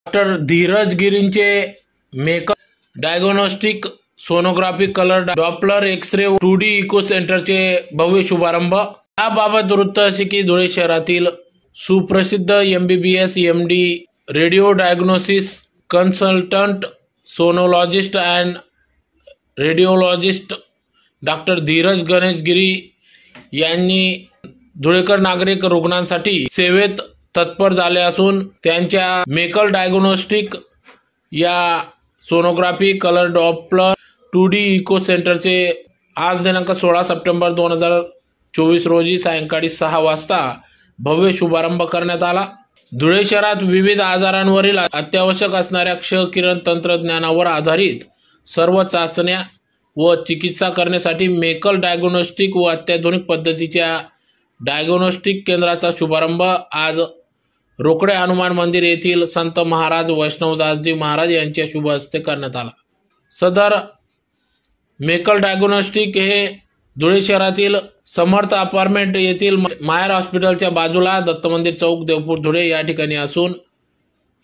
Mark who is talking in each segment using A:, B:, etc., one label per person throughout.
A: Doctor Dheeraj गिरींचे Mekal diagnostic sonography colour Doppler x ray 2D echo सेंटरचे भव्य शुभारंभ। याबाबत वृत्त असे की धुळे शहरातील सुप्रसिद्ध MBBS MD radio diagnosis consultant sonologist and radiologist doctor Dheeraj Ganesh Giri यांनी धुळेकर नागरिक रुग्णांसाठी सेवेत तत्पर झाले असून त्यांच्या मेकल डायग्नोस्टिक या sonography colour Doppler 2D echo सेंटरचे आज दिनांक 16 सप्टेंबर 2024 रोजी सायंकाळी 6 वाजता भव्य शुभारंभ करण्यात आला। धुळे शहरात विविध आजारांवरील अत्यावश्यक असणाऱ्या क्ष किरण तंत्रज्ञानावर आधारित सर्व चाचण्या व चिकित्सा करण्यासाठी मेकल डायग्नोस्टिक व अत्याधुनिक पद्धतीच्या डायग्नोस्टिक केंद्राचा शुभारंभ आज रोकडे हनुमान मंदिर येथील संत महाराज वैष्णवदासजी महाराज यांच्या शुभ हस्ते करण्यात आला। सदर मेकल डायग्नोस्टिक हे धुळे शहरातील समर्थ अपार्टमेंट येथील मायर हॉस्पिटलच्या बाजूला दत्त मंदिर चौक देवपूर धुळे या ठिकाणी असून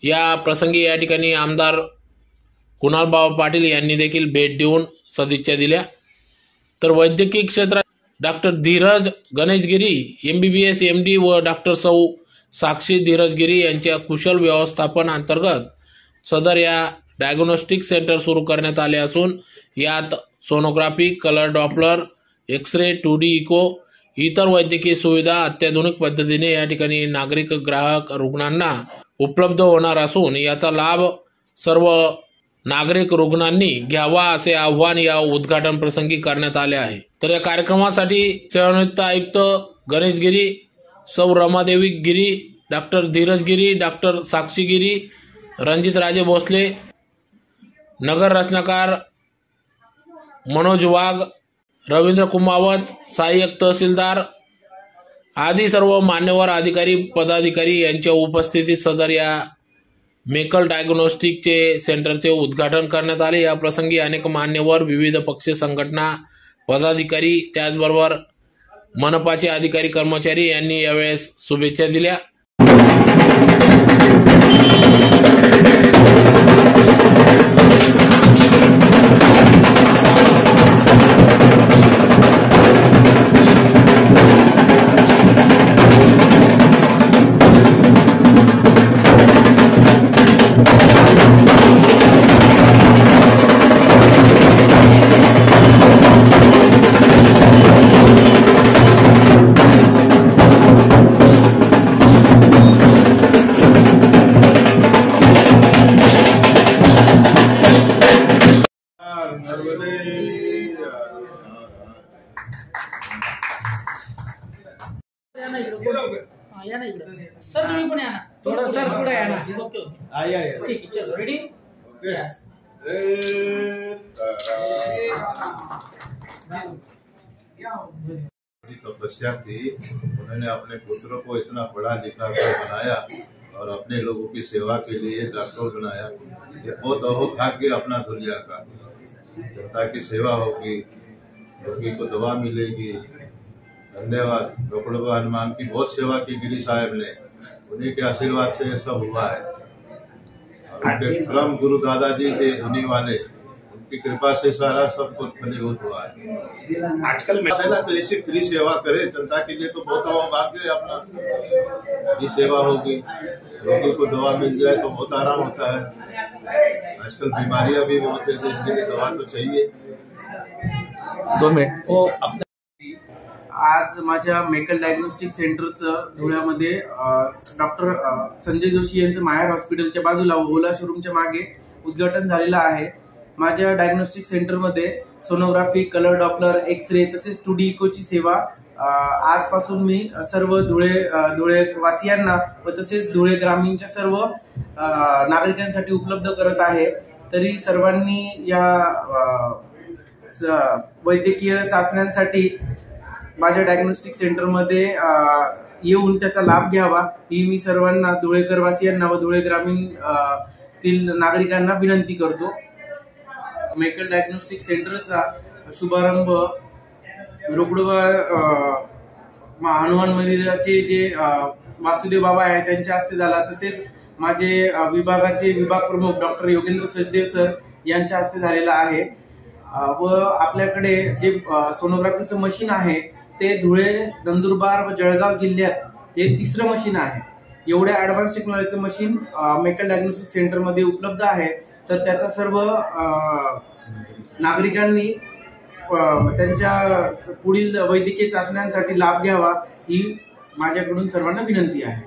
A: या प्रसंगी या ठिकाणी आमदार कुणालबाबा पाटील यांनी देखील भेट देऊन सदिच्छा दिल्या। तर वैद्यकीय क्षेत्रात डॉक्टर धीरज गणेश गिरी MBBS MD व डॉक्टर सौ साक्षी धीरज गिरी यांच्या कुशल व्यवस्थापन अंतर्गत सदर या डायग्नोस्टिक सेंटर सुरू करण्यात आले असून यात sonography colour Doppler x ray 2D echo इतर वैद्यकीय सुविधा अत्याधुनिक पद्धतीने या ठिकाणी नागरिक ग्राहक रुग्णांना उपलब्ध होणार असून याचा लाभ सर्व नागरिक रुग्णांनी घ्यावा असे आवाहन या उद्घाटन प्रसंगी करण्यात आले आहे। तर या कार्यक्रमासाठी सेवानिवृत्त आयुक्त गणेश गिरी, सौ रमादेवी गिरी, डॉक्टर धीरज गिरी, डॉक्टर साक्षी गिरी, रणजित राजे भोसले, नगर रचनाकार मनोज वाघ, रवींद्र कुमावत, सहाय्यक तहसीलदार आदी सर्व मान्यवर अधिकारी पदाधिकारी यांच्या उपस्थितीत सदर या मेकल डायग्नोस्टिकचे सेंटरचे उद्घाटन करण्यात आले। या प्रसंगी अनेक मान्यवर विविध पक्ष संघटना पदाधिकारी त्याचबरोबर मनपाचे अधिकारी कर्मचारी यांनी यावेळेस शुभेच्छा दिल्या।
B: सर तुम्ही पण या ना थोडं सर पुढे या ना। ओके ठीक आहे चलो रेडी यस।
C: बड़ी तपस्या की उन्होंने अपने पुत्र को इतना पढ़ा लिखा कर बनाया और अपने लोगों की सेवा के लिए डॉक्टर बनाया। ये बहुत अहोभाग्य अपना दुनिया का। जनता की सेवा होगी, रोगी को दवा मिलेगी। धन्यवाद। रोकड़े हनुमान की बहुत सेवा की गिरी साहब ने, उन्हीं के आशीर्वाद से ये सब हुआ है। और उनके परम गुरु दादाजी थे धुनी वाले, उनकी कृपा से सारा सब कुछ फलीभूत हुआ है। आजकल में ना तो ऐसी फ्री सेवा करे जनता के लिए तो बहुत अहोभाग्य है अपना। फ्री सेवा होगी, रोगी को दवा मिल जाए तो बहुत आराम होता है। आजकल बीमारियां भी बहुत है, इसके लिए दवा तो चाहिए।
D: 2 मिनिट। आज माझ्या मेकल डायग्नोस्टिक सेंटरचं धुळ्यामध्ये डॉक्टर संजय जोशी यांचं मायर हॉस्पिटलच्या बाजूला ओला शोरूमच्या मागे उद्घाटन झालेलं आहे। माझ्या डायग्नोस्टिक सेंटरमध्ये सोनोग्राफी कलर डॉपलर एक्सरे तसेच 2D इकोची सेवा आजपासून मी सर्व धुळे वासियांना व तसेच धुळे ग्रामीणच्या सर्व नागरिकांसाठी उपलब्ध करत आहे। तरी सर्वांनी या वैद्यकीय चाचण्यांसाठी माझ्या डायग्नोस्टिक सेंटरमध्ये येऊन त्याचा लाभ घ्यावा ही मी सर्वांना धुळेकरवासियांना व धुळे ग्रामीण नागरिकांना विनंती करतो। मेकल डायग्नोस्टिक सेंटरचा शुभारंभ रोकडोबा हनुमान मंदिराचे जे वासुदेव बाबा आहे त्यांच्या हस्ते झाला। तसेच माझे विभागाचे विभाग प्रमुख डॉक्टर योगेंद्र सचदेव सर यांच्या हस्ते झालेला आहे। व आपल्याकडे जे सोनोग्राफीचं मशीन आहे ते धुळे, नंदुरबार व जळगाव जिल्ह्यात हे तिसरं मशीन आहे। एवढ्या ऍडव्हान्स टेक्नॉलॉजीचं मशीन मेकल डायग्नोस्टिक सेंटरमध्ये उपलब्ध आहे। तर त्याचा सर्व नागरिकांनी त्यांच्या पुढील वैद्यकीय चाचण्यांसाठी लाभ घ्यावा ही माझ्याकडून सर्वांना विनंती आहे।